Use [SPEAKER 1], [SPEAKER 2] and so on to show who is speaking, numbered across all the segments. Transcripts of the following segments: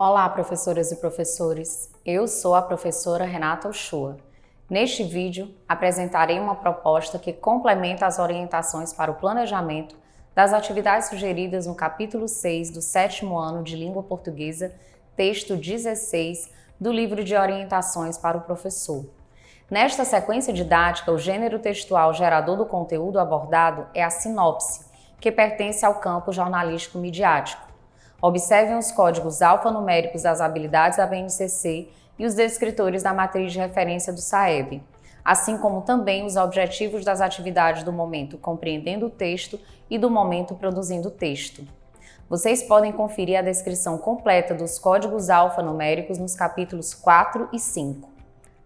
[SPEAKER 1] Olá, professoras e professores! Eu sou a professora Renata Uchoa. Neste vídeo, apresentarei uma proposta que complementa as orientações para o planejamento das atividades sugeridas no capítulo 6 do 7º ano de Língua Portuguesa, texto 16 do livro de orientações para o professor. Nesta sequência didática, o gênero textual gerador do conteúdo abordado é a sinopse, que pertence ao campo jornalístico midiático. Observem os códigos alfanuméricos das habilidades da BNCC e os descritores da matriz de referência do SAEB, assim como também os objetivos das atividades do momento compreendendo o texto e do momento produzindo o texto. Vocês podem conferir a descrição completa dos códigos alfanuméricos nos capítulos 4 e 5.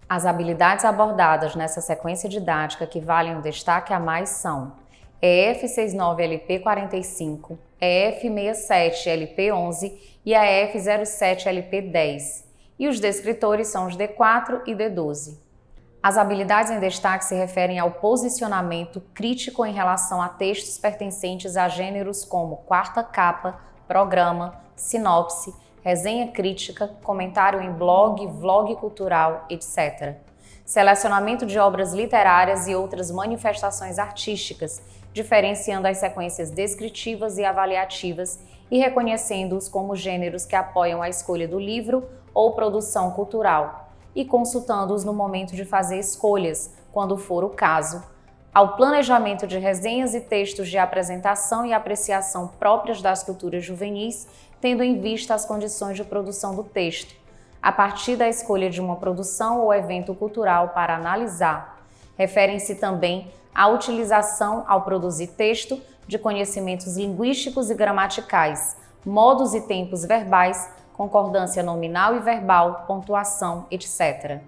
[SPEAKER 1] As habilidades abordadas nessa sequência didática que valem um destaque a mais são EF 69 LP 45, EF 67 LP 11 e a EF 07 LP 10. E os descritores são os D4 e D12. As habilidades em destaque se referem ao posicionamento crítico em relação a textos pertencentes a gêneros como quarta capa, programa, sinopse, resenha crítica, comentário em blog, vlog cultural, etc. Selecionamento de obras literárias e outras manifestações artísticas, diferenciando as sequências descritivas e avaliativas e reconhecendo-os como gêneros que apoiam a escolha do livro ou produção cultural, e consultando-os no momento de fazer escolhas, quando for o caso, ao planejamento de resenhas e textos de apresentação e apreciação próprias das culturas juvenis, tendo em vista as condições de produção do texto, a partir da escolha de uma produção ou evento cultural para analisar. Referem-se também à utilização, ao produzir texto, de conhecimentos linguísticos e gramaticais, modos e tempos verbais, concordância nominal e verbal, pontuação, etc.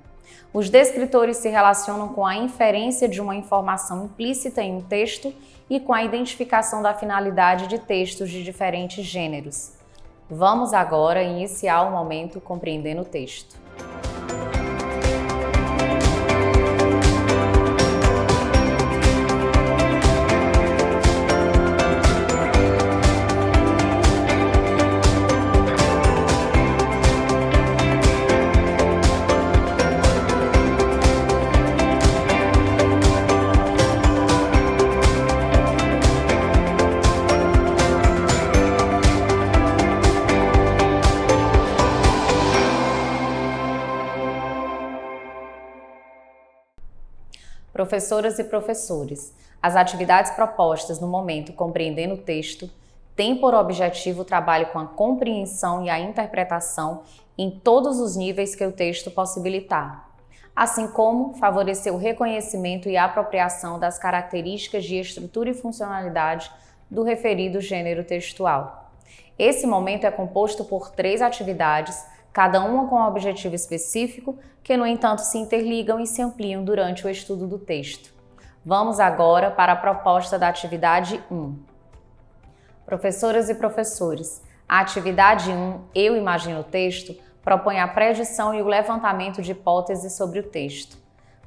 [SPEAKER 1] Os descritores se relacionam com a inferência de uma informação implícita em um texto e com a identificação da finalidade de textos de diferentes gêneros. Vamos agora iniciar o momento compreendendo o texto. Professoras e professores, as atividades propostas no momento compreendendo o texto têm por objetivo o trabalho com a compreensão e a interpretação em todos os níveis que o texto possibilitar, assim como favorecer o reconhecimento e a apropriação das características de estrutura e funcionalidade do referido gênero textual. Esse momento é composto por 3 atividades, cada uma com um objetivo específico, que, no entanto, se interligam e se ampliam durante o estudo do texto. Vamos agora para a proposta da atividade 1. Professoras e professores, a atividade 1, Eu Imagino o Texto, propõe a predição e o levantamento de hipóteses sobre o texto.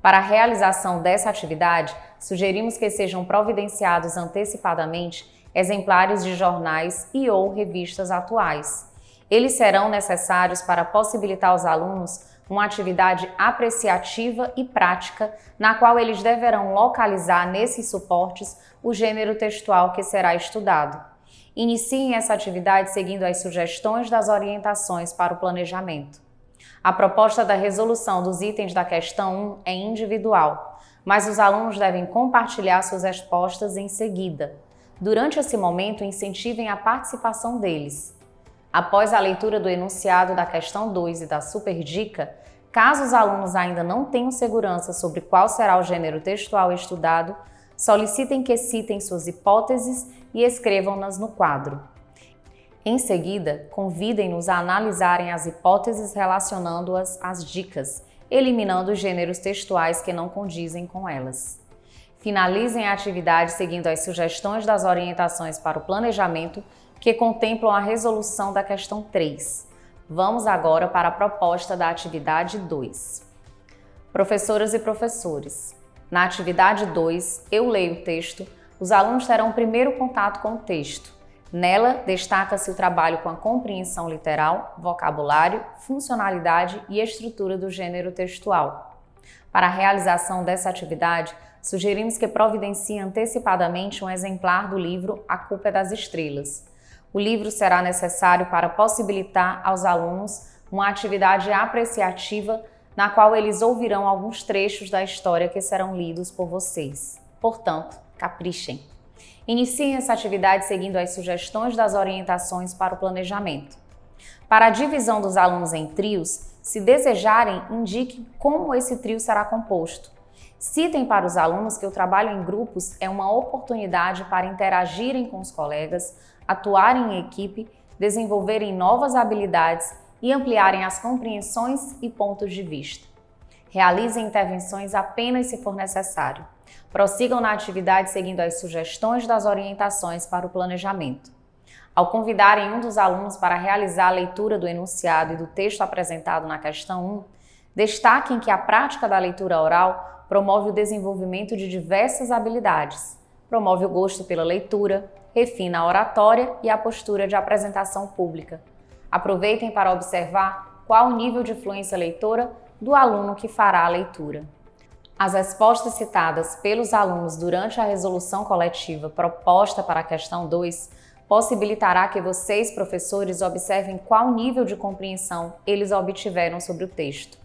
[SPEAKER 1] Para a realização dessa atividade, sugerimos que sejam providenciados antecipadamente exemplares de jornais e/ou revistas atuais. Eles serão necessários para possibilitar aos alunos uma atividade apreciativa e prática, na qual eles deverão localizar nesses suportes o gênero textual que será estudado. Iniciem essa atividade seguindo as sugestões das orientações para o planejamento. A proposta da resolução dos itens da questão 1 é individual, mas os alunos devem compartilhar suas respostas em seguida. Durante esse momento, incentivem a participação deles. Após a leitura do enunciado da questão 2 e da superdica, caso os alunos ainda não tenham segurança sobre qual será o gênero textual estudado, solicitem que citem suas hipóteses e escrevam-nas no quadro. Em seguida, convidem-nos a analisarem as hipóteses relacionando-as às dicas, eliminando os gêneros textuais que não condizem com elas. Finalizem a atividade seguindo as sugestões das orientações para o planejamento, que contemplam a resolução da questão 3. Vamos agora para a proposta da atividade 2. Professoras e professores, na atividade 2, Eu Leio o Texto, os alunos terão o primeiro contato com o texto. Nela, destaca-se o trabalho com a compreensão literal, vocabulário, funcionalidade e estrutura do gênero textual. Para a realização dessa atividade, sugerimos que providencie antecipadamente um exemplar do livro A Culpa é das Estrelas. O livro será necessário para possibilitar aos alunos uma atividade apreciativa na qual eles ouvirão alguns trechos da história que serão lidos por vocês. Portanto, caprichem. Iniciem essa atividade seguindo as sugestões das orientações para o planejamento. Para a divisão dos alunos em trios, se desejarem, indiquem como esse trio será composto. Citem para os alunos que o trabalho em grupos é uma oportunidade para interagirem com os colegas, atuarem em equipe, desenvolverem novas habilidades e ampliarem as compreensões e pontos de vista. Realizem intervenções apenas se for necessário. Prossigam na atividade seguindo as sugestões das orientações para o planejamento. Ao convidarem um dos alunos para realizar a leitura do enunciado e do texto apresentado na questão 1, destaquem que a prática da leitura oral promove o desenvolvimento de diversas habilidades, promove o gosto pela leitura, refina a oratória e a postura de apresentação pública. Aproveitem para observar qual o nível de fluência leitora do aluno que fará a leitura. As respostas citadas pelos alunos durante a resolução coletiva proposta para a questão 2 possibilitará que vocês, professores, observem qual nível de compreensão eles obtiveram sobre o texto.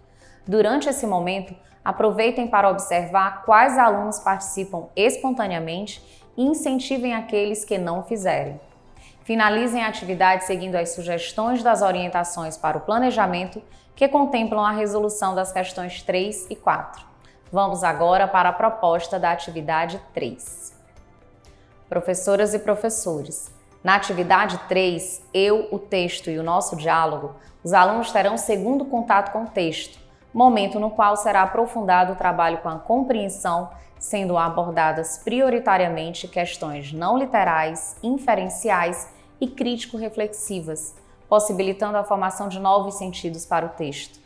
[SPEAKER 1] Durante esse momento, aproveitem para observar quais alunos participam espontaneamente e incentivem aqueles que não o fizerem. Finalizem a atividade seguindo as sugestões das orientações para o planejamento que contemplam a resolução das questões 3 e 4. Vamos agora para a proposta da atividade 3. Professoras e professores, na atividade 3, eu, o texto e o nosso diálogo, os alunos terão segundo contato com o texto, momento no qual será aprofundado o trabalho com a compreensão, sendo abordadas prioritariamente questões não literais, inferenciais e crítico-reflexivas, possibilitando a formação de novos sentidos para o texto.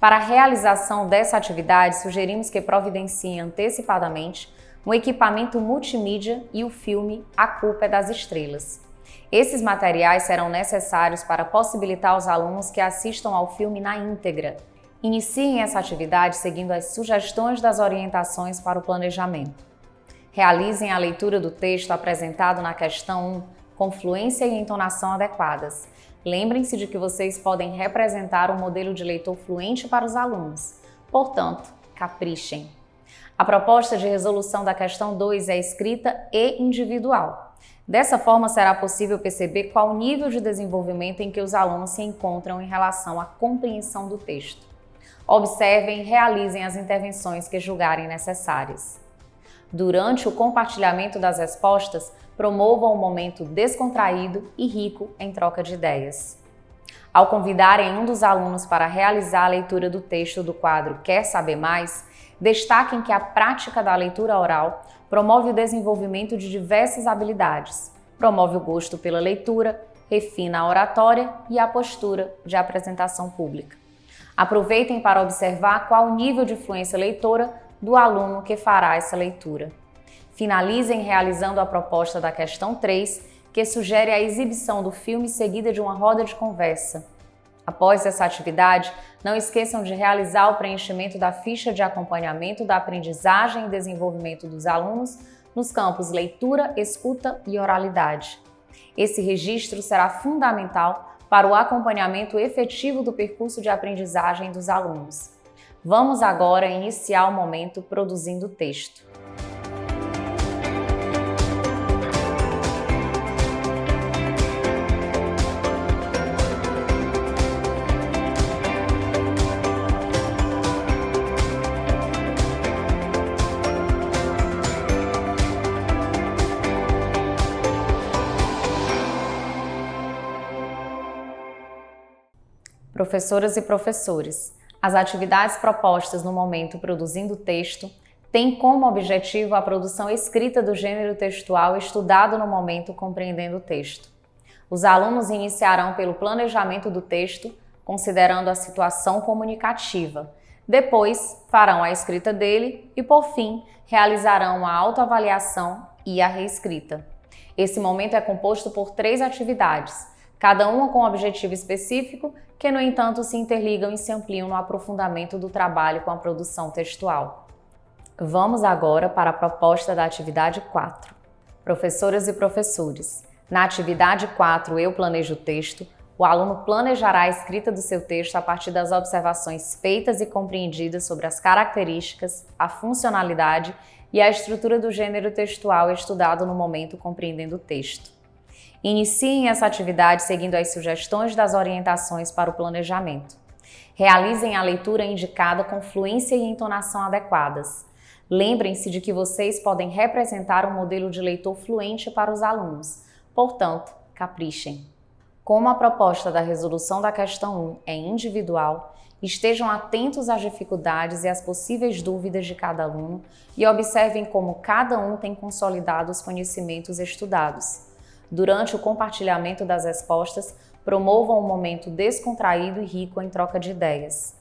[SPEAKER 1] Para a realização dessa atividade, sugerimos que providenciem antecipadamente um equipamento multimídia e o filme A Culpa é das Estrelas. Esses materiais serão necessários para possibilitar aos alunos que assistam ao filme na íntegra. Iniciem essa atividade seguindo as sugestões das orientações para o planejamento. Realizem a leitura do texto apresentado na questão 1 com fluência e entonação adequadas. Lembrem-se de que vocês podem representar um modelo de leitor fluente para os alunos. Portanto, caprichem. A proposta de resolução da questão 2 é escrita e individual. Dessa forma, será possível perceber qual o nível de desenvolvimento em que os alunos se encontram em relação à compreensão do texto. Observem e realizem as intervenções que julgarem necessárias. Durante o compartilhamento das respostas, promovam um momento descontraído e rico em troca de ideias. Ao convidarem um dos alunos para realizar a leitura do texto do quadro Quer Saber Mais, destaquem que a prática da leitura oral promove o desenvolvimento de diversas habilidades, promove o gosto pela leitura, refina a oratória e a postura de apresentação pública. Aproveitem para observar qual o nível de fluência leitora do aluno que fará essa leitura. Finalizem realizando a proposta da questão 3, que sugere a exibição do filme seguida de uma roda de conversa. Após essa atividade, não esqueçam de realizar o preenchimento da ficha de acompanhamento da aprendizagem e desenvolvimento dos alunos nos campos leitura, escuta e oralidade. Esse registro será fundamental para o acompanhamento efetivo do percurso de aprendizagem dos alunos. Vamos agora iniciar o momento produzindo o texto. Professoras e professores, as atividades propostas no momento produzindo o texto têm como objetivo a produção escrita do gênero textual estudado no momento compreendendo o texto. Os alunos iniciarão pelo planejamento do texto, considerando a situação comunicativa. Depois, farão a escrita dele e, por fim, realizarão a autoavaliação e a reescrita. Esse momento é composto por 3 atividades, cada uma com um objetivo específico, que, no entanto, se interligam e se ampliam no aprofundamento do trabalho com a produção textual. Vamos agora para a proposta da atividade 4. Professoras e professores, na atividade 4, Eu Planejo o Texto, o aluno planejará a escrita do seu texto a partir das observações feitas e compreendidas sobre as características, a funcionalidade e a estrutura do gênero textual estudado no momento compreendendo o texto. Iniciem essa atividade seguindo as sugestões das orientações para o planejamento. Realizem a leitura indicada com fluência e entonação adequadas. Lembrem-se de que vocês podem representar um modelo de leitor fluente para os alunos. Portanto, caprichem. Como a proposta da resolução da questão 1 é individual, estejam atentos às dificuldades e às possíveis dúvidas de cada aluno e observem como cada um tem consolidado os conhecimentos estudados. Durante o compartilhamento das respostas, promovam um momento descontraído e rico em troca de ideias.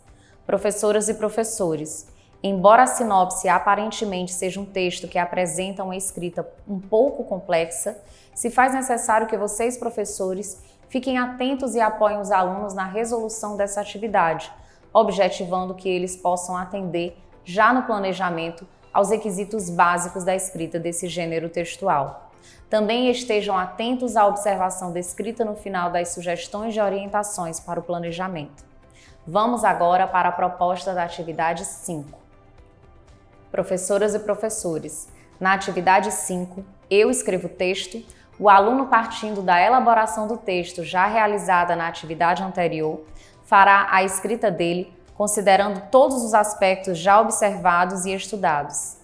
[SPEAKER 1] Professoras e professores, embora a sinopse aparentemente seja um texto que apresenta uma escrita um pouco complexa, se faz necessário que vocês, professores, fiquem atentos e apoiem os alunos na resolução dessa atividade, objetivando que eles possam atender, já no planejamento, aos requisitos básicos da escrita desse gênero textual. Também estejam atentos à observação descrita no final das sugestões de orientações para o planejamento. Vamos agora para a proposta da atividade 5. Professoras e professores, na atividade 5, Eu Escrevo o Texto, o aluno, partindo da elaboração do texto já realizada na atividade anterior, fará a escrita dele, considerando todos os aspectos já observados e estudados.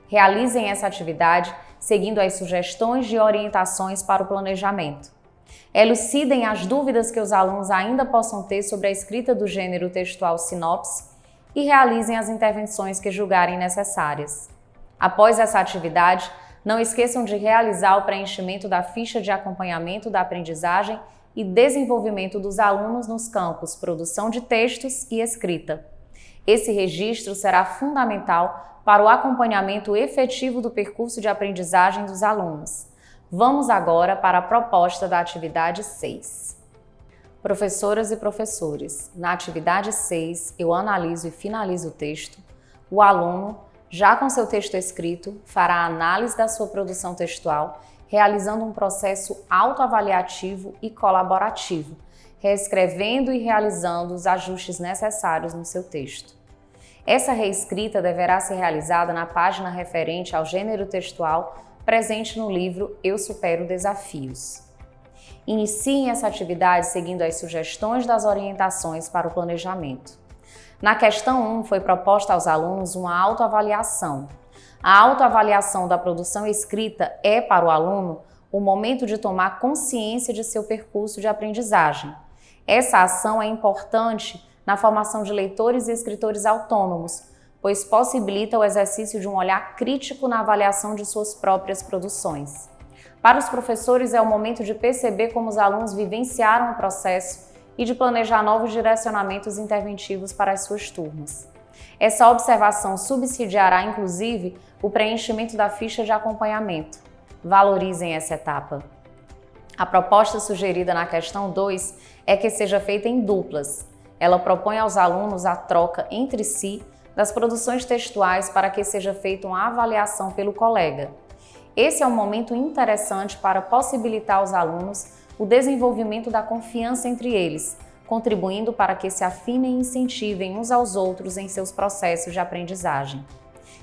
[SPEAKER 1] Realizem essa atividade seguindo as sugestões de orientações para o planejamento. Elucidem as dúvidas que os alunos ainda possam ter sobre a escrita do gênero textual sinopse e realizem as intervenções que julgarem necessárias. Após essa atividade, não esqueçam de realizar o preenchimento da ficha de acompanhamento da aprendizagem e desenvolvimento dos alunos nos campos produção de textos e escrita. Esse registro será fundamental para o acompanhamento efetivo do percurso de aprendizagem dos alunos. Vamos agora para a proposta da atividade 6. Professoras e professores, na atividade 6, eu analiso e finalizo o texto. O aluno, já com seu texto escrito, fará a análise da sua produção textual, realizando um processo autoavaliativo e colaborativo, reescrevendo e realizando os ajustes necessários no seu texto. Essa reescrita deverá ser realizada na página referente ao gênero textual presente no livro Eu Supero Desafios. Iniciem essa atividade seguindo as sugestões das orientações para o planejamento. Na questão 1, foi proposta aos alunos uma autoavaliação. A autoavaliação da produção escrita é, para o aluno, o momento de tomar consciência de seu percurso de aprendizagem. Essa ação é importante na formação de leitores e escritores autônomos, pois possibilita o exercício de um olhar crítico na avaliação de suas próprias produções. Para os professores, é o momento de perceber como os alunos vivenciaram o processo e de planejar novos direcionamentos interventivos para as suas turmas. Essa observação subsidiará, inclusive, o preenchimento da ficha de acompanhamento. Valorizem essa etapa. A proposta sugerida na questão 2 é que seja feita em duplas. Ela propõe aos alunos a troca entre si das produções textuais para que seja feita uma avaliação pelo colega. Esse é um momento interessante para possibilitar aos alunos o desenvolvimento da confiança entre eles, contribuindo para que se afinem e incentivem uns aos outros em seus processos de aprendizagem.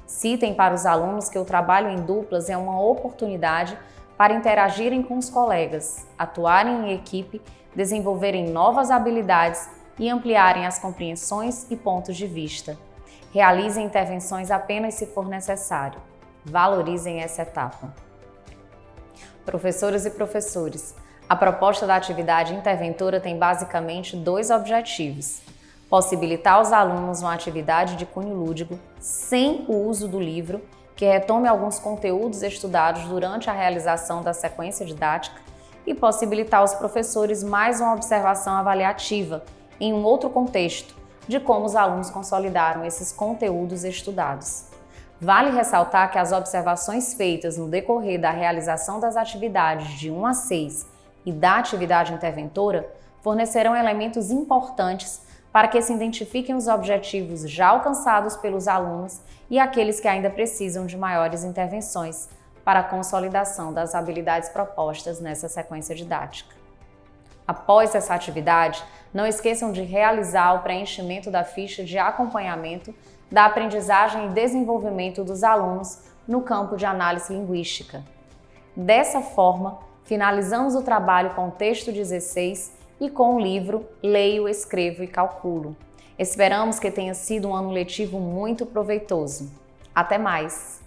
[SPEAKER 1] Citem para os alunos que o trabalho em duplas é uma oportunidade para interagirem com os colegas, atuarem em equipe, desenvolverem novas habilidades e ampliarem as compreensões e pontos de vista. Realizem intervenções apenas se for necessário. Valorizem essa etapa. Professoras e professores, a proposta da atividade interventora tem basicamente 2 objetivos: possibilitar aos alunos uma atividade de cunho lúdico sem o uso do livro, que retome alguns conteúdos estudados durante a realização da sequência didática, e possibilitar aos professores mais uma observação avaliativa, em um outro contexto, de como os alunos consolidaram esses conteúdos estudados. Vale ressaltar que as observações feitas no decorrer da realização das atividades de 1 a 6 e da atividade interventora fornecerão elementos importantes para que se identifiquem os objetivos já alcançados pelos alunos e aqueles que ainda precisam de maiores intervenções para a consolidação das habilidades propostas nessa sequência didática. Após essa atividade, não esqueçam de realizar o preenchimento da ficha de acompanhamento da aprendizagem e desenvolvimento dos alunos no campo de análise linguística. Dessa forma, finalizamos o trabalho com o texto 16 e com o livro Leio, Escrevo e Calculo. Esperamos que tenha sido um ano letivo muito proveitoso. Até mais!